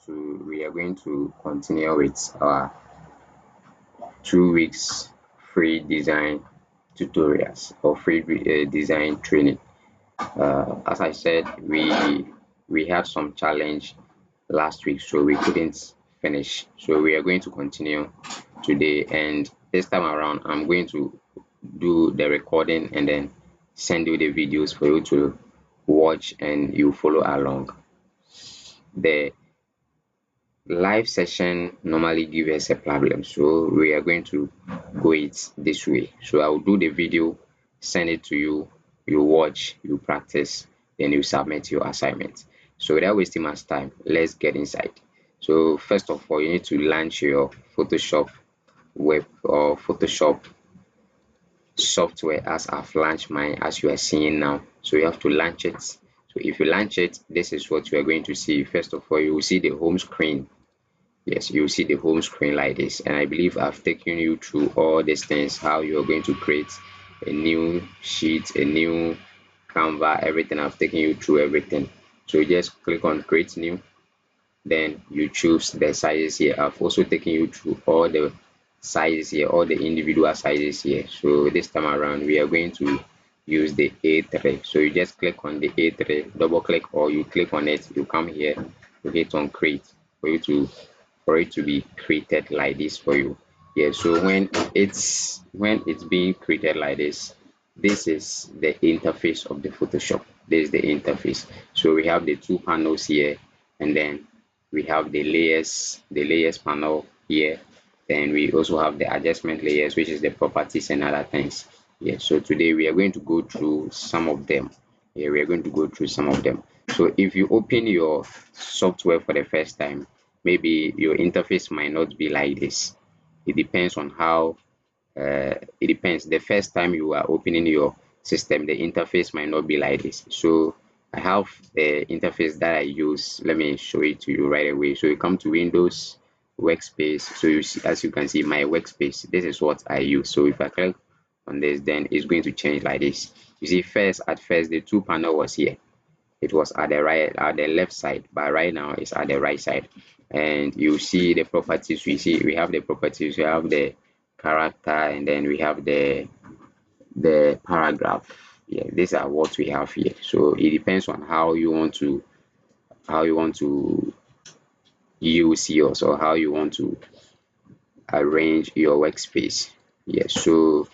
we are going to continue with our 2 weeks free design tutorials or free design training. As I said, we had some challenge last week, so we couldn't finish. So we are going to continue today, and this time around, I'm going to do the recording and then send you the videos for you to watch and you follow along. The live session normally give us a problem, so we are going to go it this way. So I will do the video, send it to you, you watch, you practice, then you submit your assignment. So without wasting much time, let's get inside. So first of all, you need to launch your Photoshop web or Photoshop software as I've launched mine, as you are seeing now. So you have to launch it. So if you launch it, this is what you are going to see. First of all, you will see the home screen. Yes, you see the home screen like this, and I believe I've taken you through all these things, how you're going to create a new sheet, a new Canva, everything. I've taken you through everything. So you just click on create new, then you choose the sizes here. I've also taken you through all the sizes here, all the individual sizes here. So this time around we are going to use the A3. So you just click on the A3, double click, or you click on it, you come here, you hit on create for it to be created like this for you. Yeah, so when it's being created like this, this is the interface of the Photoshop. This is the interface. So we have the two panels here, and then we have the layers panel here. Then we also have the adjustment layers, which is the properties and other things. Yeah, so today we are going to go through some of them. Yeah, we are going to go through some of them. So if you open your software for the first time, maybe your interface might not be like this. It depends on how it depends. The first time you are opening your system, the interface might not be like this. So I have the interface that I use. Let me show it to you right away. So you come to Windows, workspace. So you see, as you can see, my workspace, this is what I use. So if I click on this, then it's going to change like this. You see, at first the two panel was here. It was at the left side, but right now it's at the right side. And you see the properties. We have the properties, we have the character, and then we have the paragraph. Yeah, these are what we have here. So it depends on how you want to use yours, or how you want to arrange your workspace. Yeah, so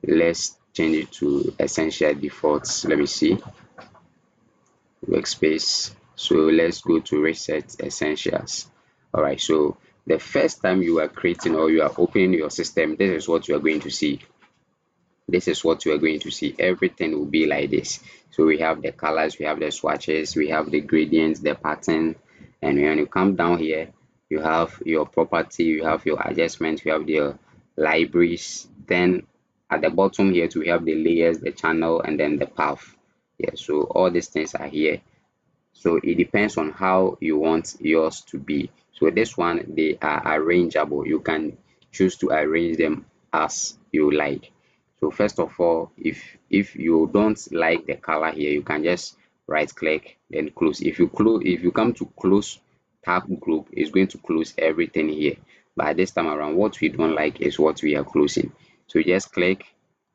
let's change it to essential defaults. Let me see, workspace. So let's go to reset essentials. All right, so the first time you are creating or you are opening your system, this is what you are going to see. This is what you are going to see. Everything will be like this. So we have the colors, we have the swatches, we have the gradients, the pattern, and when you come down here, you have your property, you have your adjustments, you have your libraries. Then at the bottom here too, we have the layers, the channel, and then the path. Yeah, so all these things are here. So it depends on how you want yours to be. So this one, they are arrangeable. You can choose to arrange them as you like. So first of all, if you don't like the color here, you can just right click, then close. If you come to close tab group, it's going to close everything here. But this time around, what we don't like is what we are closing. So just click,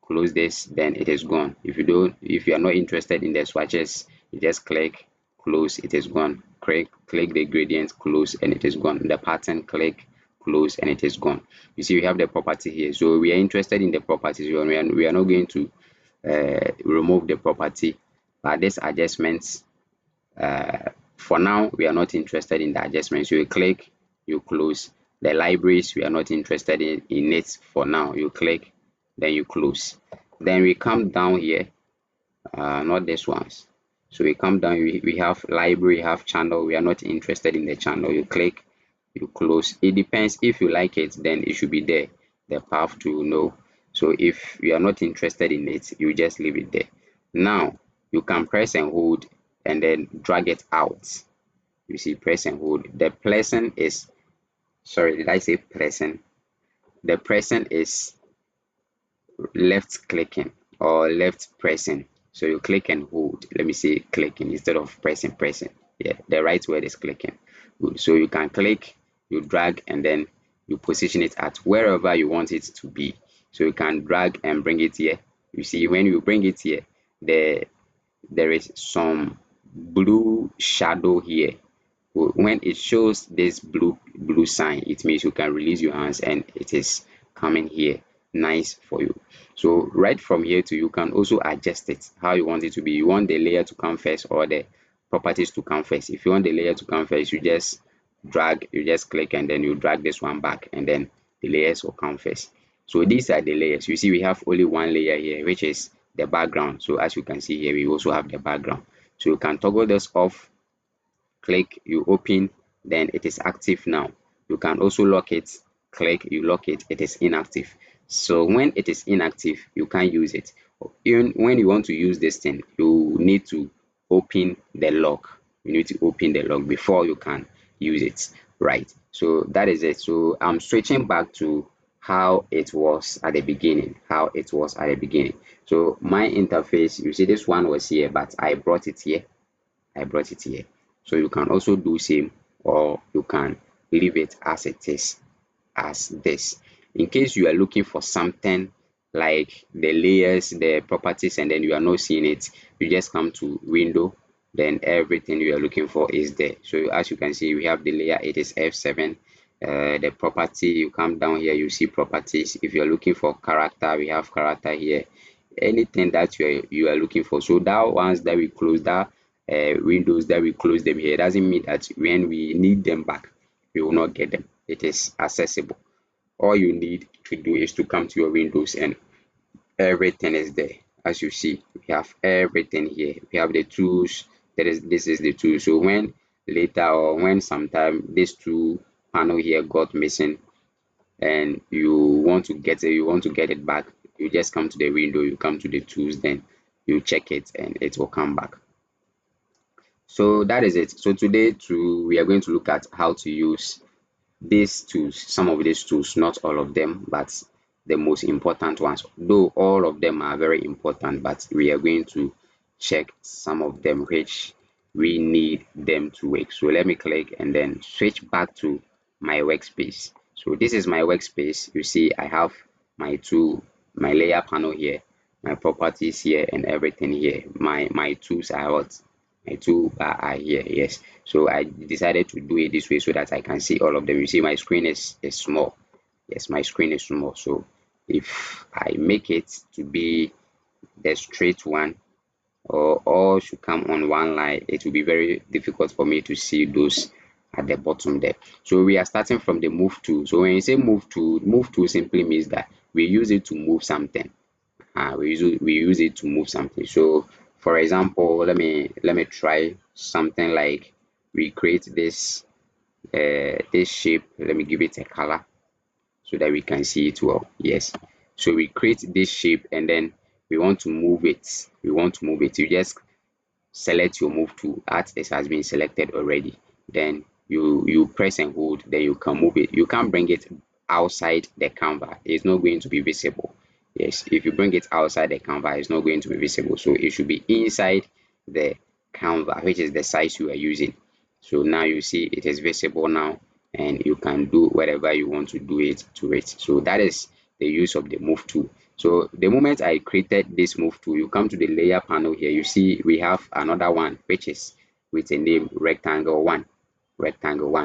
close this, then it is gone. If you are not interested in the swatches, you just click, close, it is gone. Click the gradient, close, and it is gone. The pattern, click, close, and it is gone. You see, we have the property here. So we are interested in the properties. We are not going to remove the property, but this adjustments, for now we are not interested in the adjustments. You click, you close. The libraries, we are not interested in it for now. You click, then you close. Then we come down here, not this ones. So we come down, we have library, have channel. We are not interested in the channel. You click, you close. It depends. If you like it, then it should be there, the path to know. So if you are not interested in it, you just leave it there. Now you can press and hold and then drag it out. You see, press and hold. The person is, sorry, did I say person? The person is left clicking or left pressing. So you click and hold. Let me say clicking instead of pressing. Yeah, the right word is clicking. So you can click, you drag, and then you position it at wherever you want it to be. So you can drag and bring it here. You see, when you bring it here, there is some blue shadow here. When it shows this blue sign, it means you can release your hands and it is coming here nice for you. So right from here to, you can also adjust it how you want it to be. You want the layer to come first or the properties to come first. If you want the layer to come first, you just drag, you just click, and then you drag this one back, and then the layers will come first. So these are the layers. You see, we have only one layer here, which is the background. So as you can see here, we also have the background. So you can toggle this off, click, you open, then it is active now. You can also lock it, click, you lock it, it is inactive. So when it is inactive, you can't use it. Even when you want to use this thing, you need to open the lock. You need to open the lock before you can use it, right? So that is it. So I'm switching back to how it was at the beginning, so my interface, you see this one was here, but I brought it here. So you can also do same, or you can leave it as it is, as this. In case you are looking for something like the layers, the properties, and then you are not seeing it, you just come to window, then everything you are looking for is there. So as you can see, we have the layer, it is F7. The property, you come down here, you see properties. If you are looking for character, we have character here. Anything that you are looking for. So that ones that we close, that windows that we close them here, doesn't mean that when we need them back, we will not get them. It is accessible. All you need to do is to come to your windows, and everything is there. As you see, we have everything here. We have the tools. This is the tool. So when later, or when sometime this tool panel here got missing, and you want to get it back, you just come to the window, you come to the tools, then you check it, and it will come back. So that is it. So today we are going to look at how to use these tools, some of these tools, not all of them, but the most important ones. Though all of them are very important, but we are going to check some of them which we need them to work. So let me click and then switch back to my workspace. So this is my workspace. You see, I have my tool, my layer panel here, my properties here, and everything here. My tools are what? My two are here. Yes, so I decided to do it this way so that I can see all of them. You see, my screen is small. Yes, my screen is small. So if I make it to be the straight one, or all should come on one line, it will be very difficult for me to see those at the bottom there. So we are starting from the move tool. So when you say move tool simply means that we use it to move something. We use it to move something. So for example, let me try something like, we create this shape. Let me give it a color so that we can see it well. Yes, so we create this shape, and then we want to move it. You just select your move tool as it has been selected already, then you press and hold, then you can move it. You can't bring it outside the canvas, it's not going to be visible. Yes, if you bring it outside the canvas, it's not going to be visible, so it should be inside the canvas, which is the size you are using. So now you see it is visible now, and you can do whatever you want to do it to it. So that is the use of the move tool. So the moment I created this move tool, you come to the layer panel here. You see we have another one which is with a name rectangle one.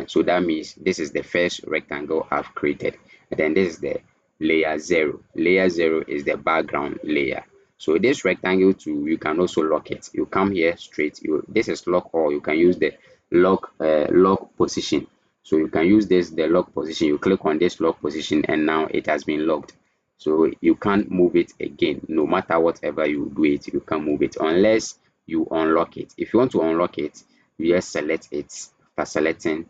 So that means this is the first rectangle I've created. And then this is the layer 0. Layer 0 is the background layer. So this rectangle tool, you can also lock it. You come here straight. This is lock all. You can use the lock position. So you can use the lock position. You click on this lock position, and now it has been locked. So you can't move it again. No matter whatever you do it, you can't move it unless you unlock it. If you want to unlock it, you just select it. After selecting,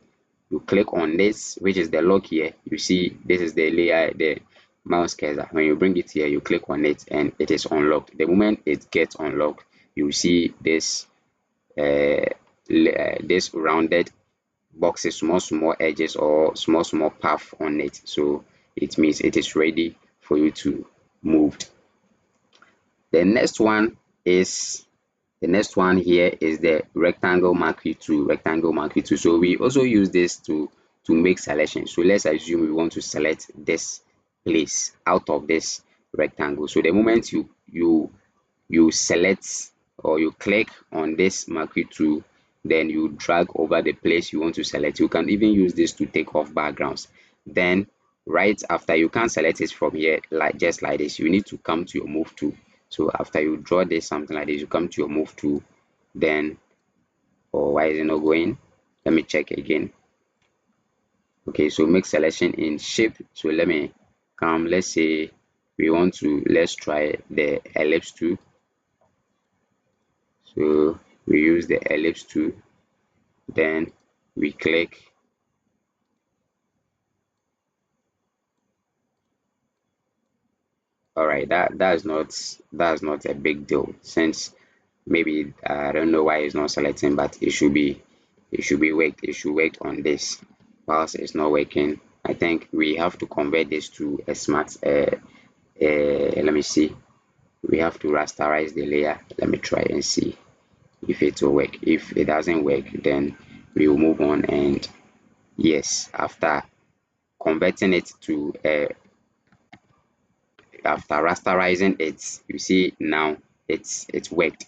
you click on this, which is the lock here. You see this is the layer, the mouse cursor. When you bring it here, you click on it, and it is unlocked. The moment it gets unlocked, you see this this rounded boxes, small edges, or small path on it. So it means it is ready for you to move. The next one is The next one here is the rectangle marquee tool. So we also use this to make selections. So let's assume we want to select this place out of this rectangle. So the moment you select or you click on this marquee tool, then you drag over the place you want to select. You can even use this to take off backgrounds. Then right after, you can select it from here, like just like this. You need to come to your move tool. So after you draw this something like this, you come to your move tool. Then, oh, why is it not going? Let me check again. Okay, so make selection in shape. So let me come, let's say let's try the ellipse tool. So we use the ellipse tool, then we click. All right, that's not a big deal, since maybe I don't know why it's not selecting, but it should be worked. It should work on this. Whilst it's not working, I think we have to convert this to a smart. Let me see. We have to rasterize the layer. Let me try and see if it will work. If it doesn't work, then we will move on. And yes, after converting it to after rasterizing it, you see now it's worked.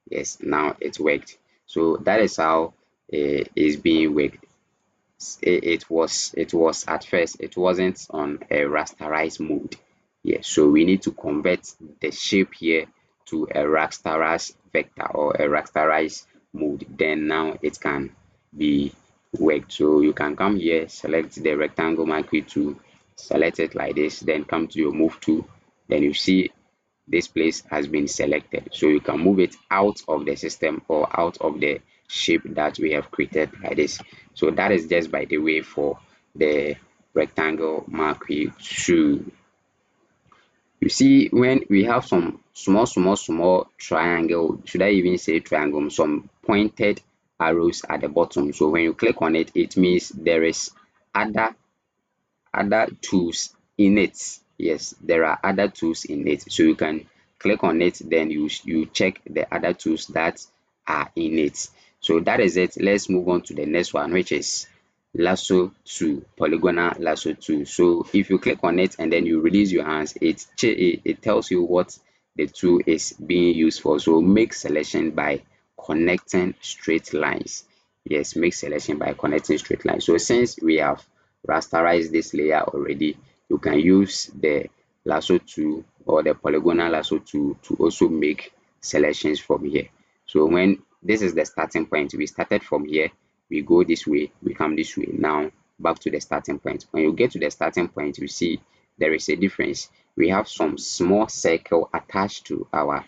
Yes, now it's worked. So that is how it's being worked. It was at first, it wasn't on a rasterized mode. Yes, so we need to convert the shape here to a rasterized vector or a rasterized mode. Then now it can be worked. So you can come here, select the rectangle marquee tool, select it like this, then come to your move tool. Then you see this place has been selected, so you can move it out of the system or out of the shape that we have created like this. So that is just by the way for the rectangle marquee tool. You see, when we have some small triangle, should I even say triangle, some pointed arrows at the bottom. So when you click on it, it means there is other tools in it. Yes, there are other tools in it. So you can click on it, then you check the other tools that are in it. So that is it. Let's move on to the next one, which is lasso tool, polygonal lasso tool. So if you click on it and then you release your hands, it tells you what the tool is being used for. So make selection by connecting straight lines. Yes, make selection by connecting straight lines. So since we have rasterize this layer already, you can use the lasso tool or the polygonal lasso tool to also make selections from here. So when this is the starting point, we started from here, we go this way, we come this way. Now back to the starting point. When you get to the starting point, you see there is a difference. We have some small circle attached to our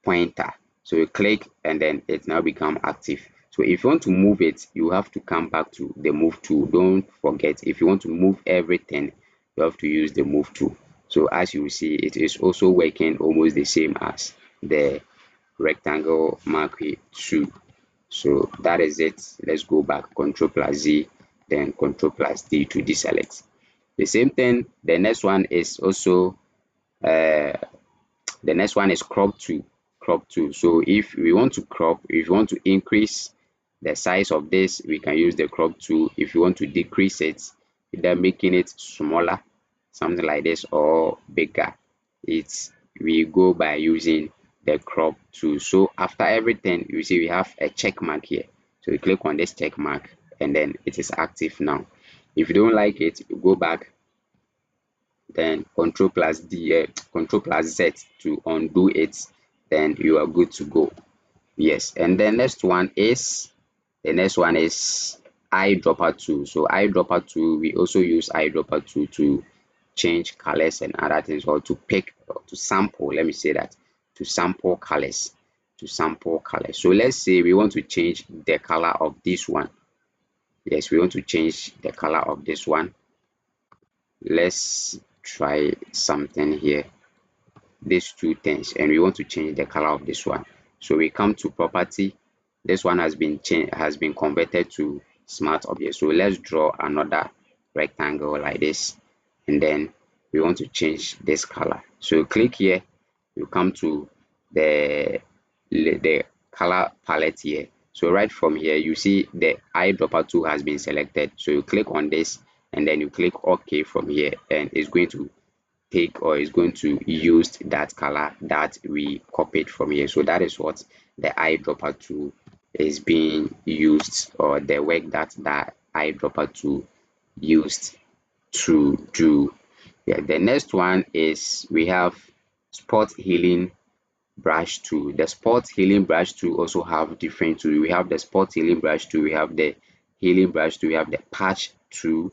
pointer. So you click and then it now become active. So if you want to move it, you have to come back to the move tool. Don't forget, if you want to move everything, you have to use the move tool. So as you see, it is also working almost the same as the rectangle marquee tool. So that is it. Let's go back, Control plus Z, then Control plus D to deselect. The same thing, the next one is also uh, the next one is crop tool. So if we want to crop, if you want to increase the size of this, we can use the crop tool. If you want to decrease it, either making it smaller, something like this, or bigger, it's we go by using the crop tool. So after everything, you see we have a check mark here. So you click on this check mark and then it is active now. If you don't like it, you go back, then Control plus Z to undo it, then you are good to go. Yes, and the next one is eyedropper tool. So eyedropper tool, we also use eyedropper tool to change colors and other things, or to pick or to sample, let me say that, to sample colors. So let's say we want to change the color of this one. Yes, we want to change the color of this one. Let's try something here, these two things, and we want to change the color of this one. So we come to property. This one has been converted to smart object. So let's draw another rectangle like this, and then we want to change this color. So click here, you come to the color palette here. So right from here, you see the eyedropper tool has been selected. So you click on this and then you click OK from here, and it's going to take, or is going to use that color that we copied from here. So that is what the eyedropper tool is being used, or the work that the eyedropper tool used to do. Yeah, the next one is we have spot healing brush tool. The spot healing brush tool also have different tools. We have the spot healing brush tool, we have the healing brush tool, we have the patch tool,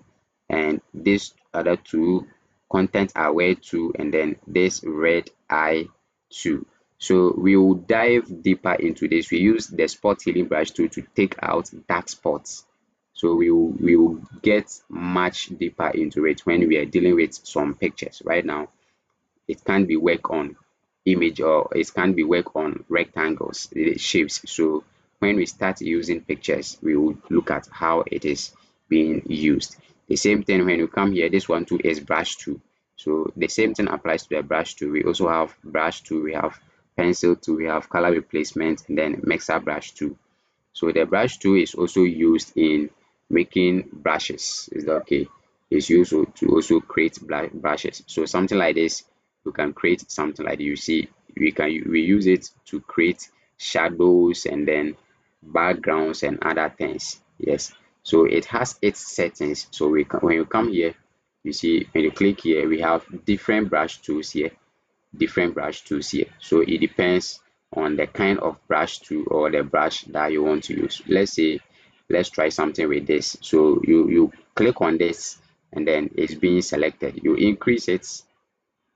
and this other two, content aware tool, and then this red eye tool. So we will dive deeper into this. We use the spot healing brush tool to take out dark spots. So we will get much deeper into it when we are dealing with some pictures. Right now, it can be work on image, or it can be work on rectangles, shapes. So when we start using pictures, we will look at how it is being used. The same thing when you come here, this one too is brush tool. So the same thing applies to the brush tool. We also have brush tool, we have pencil tool, we have color replacement, and then mixer brush tool. So the brush tool is also used in making brushes. Is that okay? It's used to also create brushes. So something like this, you can create something like you see. We use it to create shadows and then backgrounds and other things. Yes. So it has its settings. So when you come here, you see when you click here, we have different brush tools here, different brush tools here. So it depends on the kind of brush tool or the brush that you want to use. Let's say, let's try something with this. So you click on this and then it's being selected. You increase it,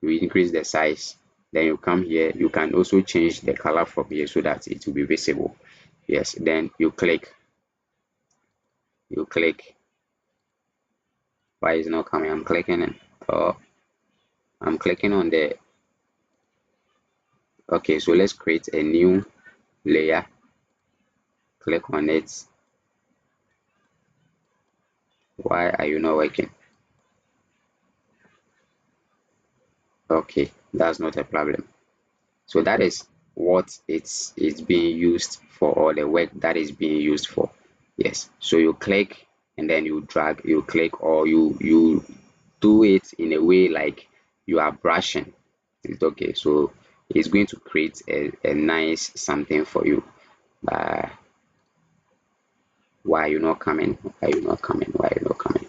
you increase the size, then you come here. You can also change the color from here so that it will be visible. Yes, then you click. Why is it not coming? I'm clicking it. Oh, I'm clicking on the, okay, so let's create a new layer. Click on it. Why are you not working? Okay, that's not a problem. So that is what it's being used for, or the work that is being used for. Yes. So you click and then you drag, you click, or you do it in a way like you are brushing. It's okay. So it's going to create a nice something for you. Uh, why are you not coming? Why are you not coming? Why are you not coming?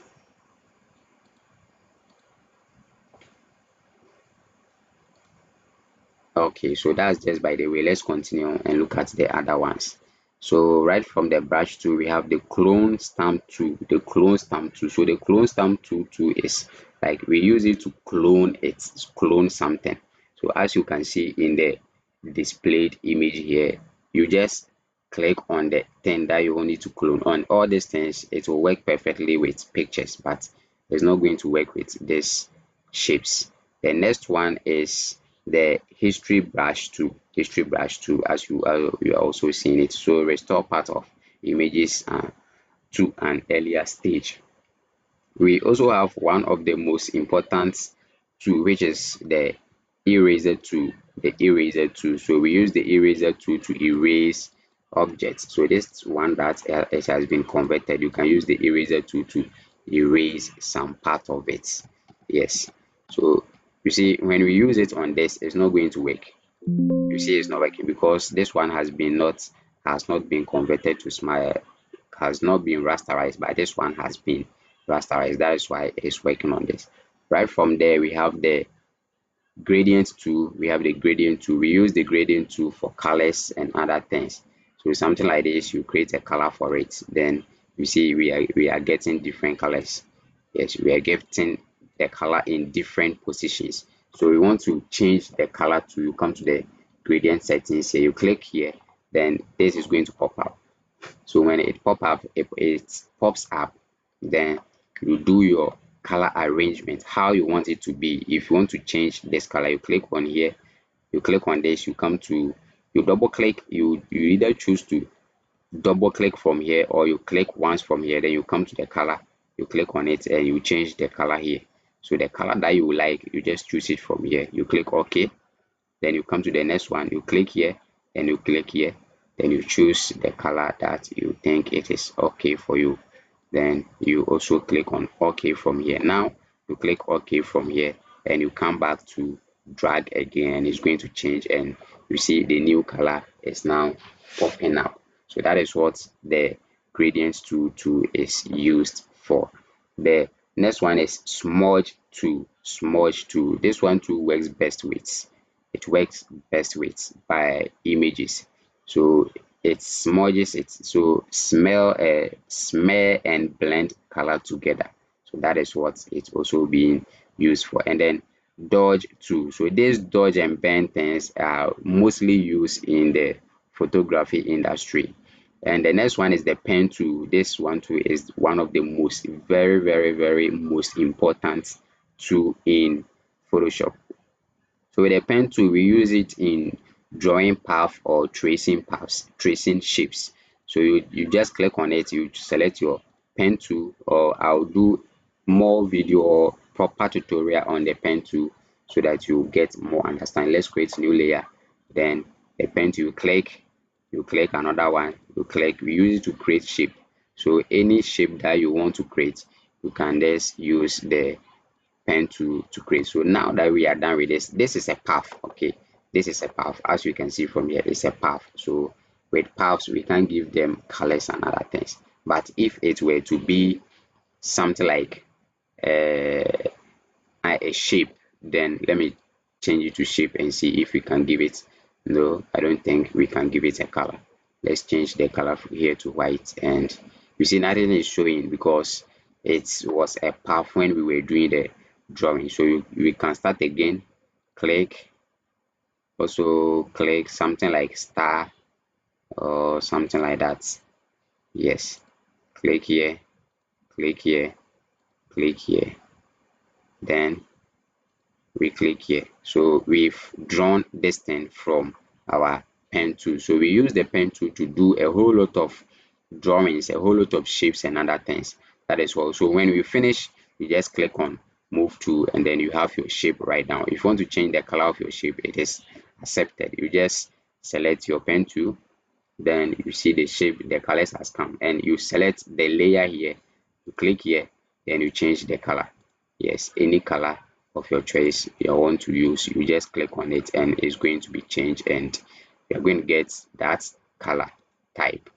Okay, so that's just by the way. Let's continue and look at the other ones. So right from the brush tool, we have the clone stamp tool. The clone stamp tool. So the clone stamp tool is like we use it to clone it, clone something. So as you can see in the displayed image here, you just click on the thing that you want it to clone. On all these things, it will work perfectly with pictures, but it's not going to work with these shapes. The next one is the history brush tool. History brush tool, as you are also seeing it. So restore part of images to an earlier stage. We also have one of the most important tool, which is the eraser tool. The eraser tool. So we use the eraser tool to erase objects. So this one that it has been converted, you can use the eraser tool to erase some part of it. Yes. So you see, when we use it on this, it's not going to work. You see, it's not working because this one has not been converted to smile, has not been rasterized, but this one has been rasterized. That is why it's working on this. Right from there, we have the gradient tool. We have the gradient tool. We use the gradient tool for colors and other things. So something like this, you create a color for it. Then you see we are getting different colors. Yes, we are getting the color in different positions. So we want to change the color to, you come to the gradient settings here. You click here, then this is going to pop up. So when it pops up, then you do your color arrangement, how you want it to be. If you want to change this color, you click on here, you click on this, you come to, you double click, you either choose to double click from here, or you click once from here, then you come to the color, you click on it and you change the color here. So the color that you like, you just choose it from here, you click OK. then you come to the next one, you click here, then you click here, then you choose the color that you think it is okay for you. Then you also click on OK from here. Now you click OK from here and you come back to drag again, and it's going to change, and you see the new color is now popping up. So that is what the gradients tool is used for. The next one is smudge tool. Smudge tool. This one too works best with by images. So it smudges it, so smear and blend color together. So that is what it's also being used for. And then dodge tool. So these dodge and bend things are mostly used in the photography industry. And the next one is the pen tool. This one too is one of the most very most important tool in Photoshop. So with a pen tool, we use it in drawing path or tracing paths, tracing shapes. So you just click on it, you select your pen tool, or I'll do more video or proper tutorial on the pen tool so that you get more understanding. Let's create new layer. Then the pen tool, you click another one, you click, we use it to create shape. So any shape that you want to create, you can just use the pen to create. So now that we are done with this is a path. Okay, this is a path. As you can see from here, it's a path. So with paths, we can give them colors and other things. But if it were to be something like a shape, then let me change it to shape and see if we can give it. No, I don't think we can give it a color. Let's change the color here to white, and you see nothing is showing because it was a path when we were doing the drawing. So we can start again, click, also click something like star or something like that. Yes, click here, click here, click here, then we click here. So we've drawn this thing from our pen tool. So we use the pen tool to do a whole lot of drawings, a whole lot of shapes and other things. That is all. So when we finish, you just click on move to, and then you have your shape right now. If you want to change the color of your shape, it is accepted. You just select your pen tool, then you see the shape, the colors has come, and you select the layer here, you click here, then you change the color. Yes, any color of your choice you want to use, you just click on it and it's going to be changed, and you're going to get that color type.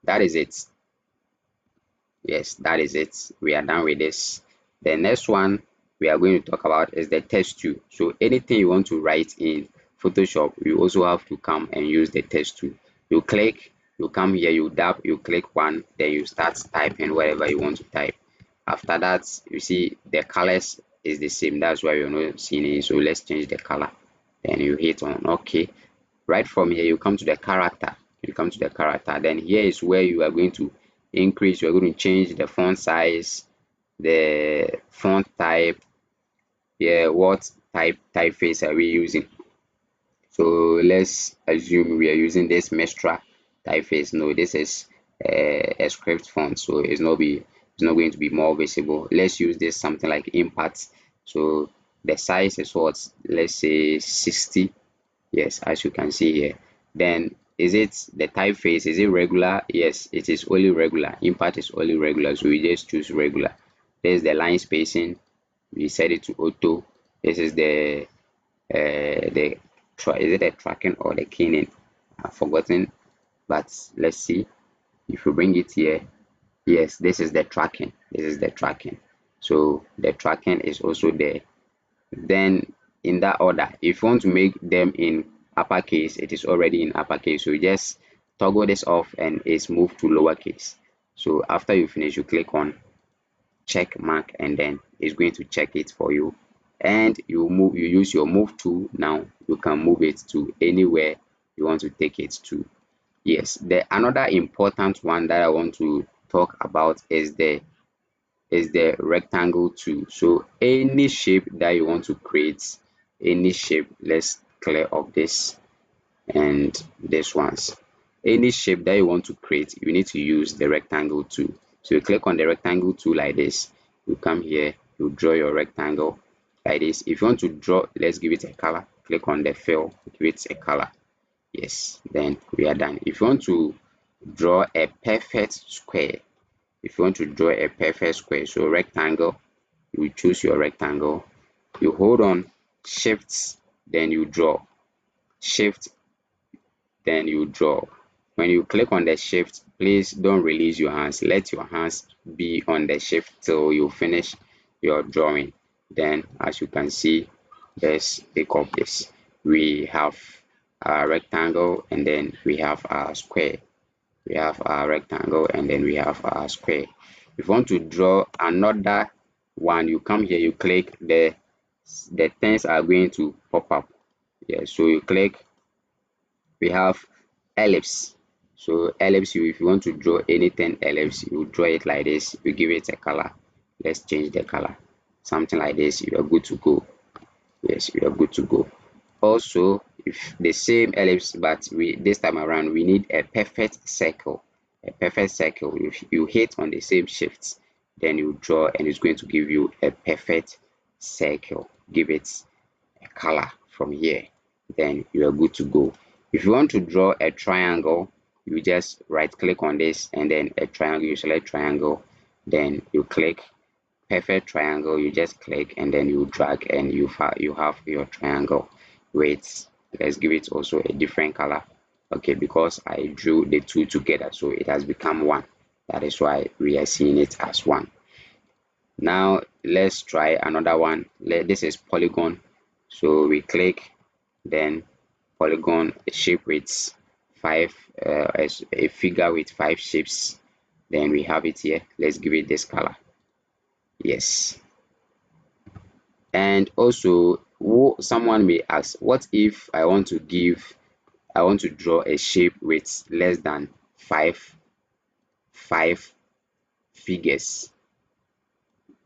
That is it. Yes, that is it. We are done with this. The next one we are going to talk about is the text tool. So anything you want to write in Photoshop, you also have to come and use the text tool. You click, you come here, you dab, you click one, then you start typing whatever you want to type. After that, you see the colors is the same. That's why you're not seeing it. So let's change the color. Then you hit on OK. Right from here, you come to the character. You come to the character. Then here is where you are going to increase. You're going to change the font size, the font type. Yeah, what typeface are we using? So let's assume we are using this Mestra typeface. No, this is a script font, so it's not going to be more visible. Let's use this something like Impact. So the size is what, let's say 60. Yes, as you can see here. Then is it the typeface? Is it regular? Yes, it is only regular. Impact is only regular, so we just choose regular. There's the line spacing. We set it to auto. This is the is it a tracking or the keying? I've forgotten, but let's see. If you bring it here, yes, this is the tracking. This is the tracking. So the tracking is also there. Then in that order, if you want to make them in uppercase, it is already in uppercase. So you just toggle this off and it's moved to lowercase. So after you finish, you click on check mark, and then it's going to check it for you, and you use your move tool. Now you can move it to anywhere you want to take it to. Yes, the another important one that I want to talk about is the rectangle tool. So any shape that you want to create, any shape, let's clear up this and this ones. Any shape that you want to create, you need to use the rectangle tool. So you click on the rectangle tool like this, you come here, you draw your rectangle like this. If you want to draw, let's give it a color, click on the fill, give it a color. Yes, then we are done. If you want to draw a perfect square, so rectangle, you choose your rectangle, you hold on shift, then you draw, shift, then you draw. When you click on the shift, please don't release your hands, let your hands be on the shift till you finish your drawing. Then as you can see, let's pick up this. We have a rectangle, and then we have a square. We have a rectangle, and then we have a square. If you want to draw another one, you come here, you click, the things are going to pop up. Yeah, so you click, we have ellipse. So ellipse, if you want to draw anything ellipse, you draw it like this, you give it a color. Let's change the color, something like this. You are good to go. Yes, you are good to go. Also, if the same ellipse, but we this time around we need a perfect circle. A perfect circle, if you hit on the same shift, then you draw, and it's going to give you a perfect circle. Give it a color from here, then you are good to go. If you want to draw a triangle, you just right click on this, and then a triangle, you select triangle, then you click perfect triangle, you just click, and then you drag, and you have your triangle. Wait, let's give it also a different color. Okay, because I drew the two together, so it has become one. That is why we are seeing it as one. Now let's try another one. This is polygon, so we click, then polygon, a shape with five, a figure with 5 shapes, then we have it here. Let's give it this color. Yes. And also, someone may ask, what if I want to draw a shape with less than five figures?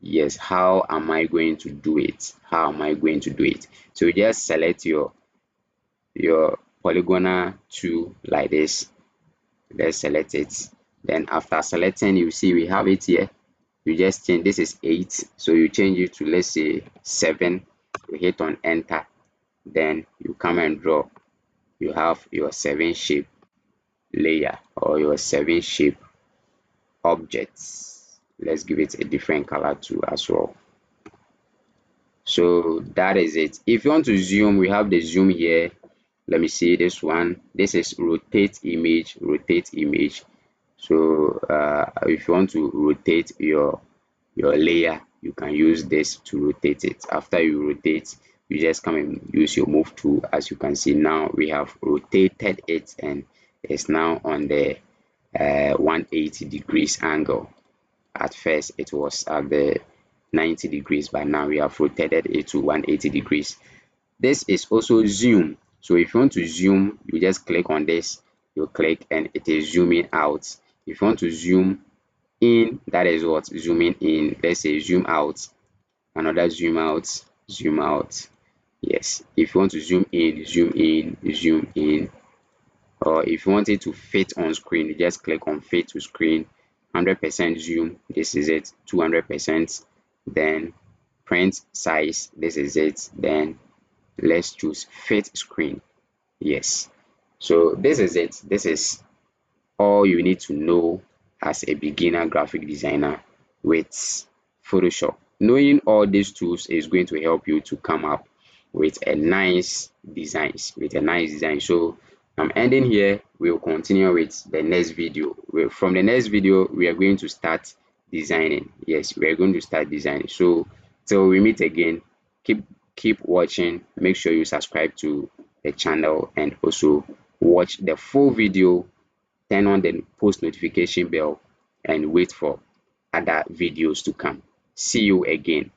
Yes, how am I going to do it? So you just select your polygonal tool like this. Let's select it. Then after selecting, you see we have it here. You just change, this is 8, so you change it to, let's say, 7. You hit on enter, then you come and draw. You have your 7 shape layer, or your 7 shape objects. Let's give it a different color too as well. So that is it. If you want to zoom, we have the zoom here. Let me see this one. This is rotate image. So if you want to rotate your layer, you can use this to rotate it. After you rotate, you just come and use your move tool. As you can see, now we have rotated it, and it's now on the 180 degrees angle. At first it was at the 90 degrees, but now we have rotated it to 180 degrees. This is also zoom. So if you want to zoom, you just click on this, you click, and it is zooming out. If you want to zoom in, that is what zooming in. Let's say zoom out, another zoom out. Yes, if you want to zoom in, zoom in. Or if you want it to fit on screen, you just click on fit to screen. 100% zoom, this is it. 200%, then print size, this is it. Then let's choose fit screen. Yes, so this is it. This is all you need to know as a beginner graphic designer with Photoshop. Knowing all these tools is going to help you to come up with a nice design. So I'm ending here. We'll continue with the next video. From the next video, we are going to start designing. Yes, we are going to start designing. So till we meet again, keep watching. Make sure you subscribe to the channel, and also watch the full video. Turn on the post notification bell, and wait for other videos to come. See you again.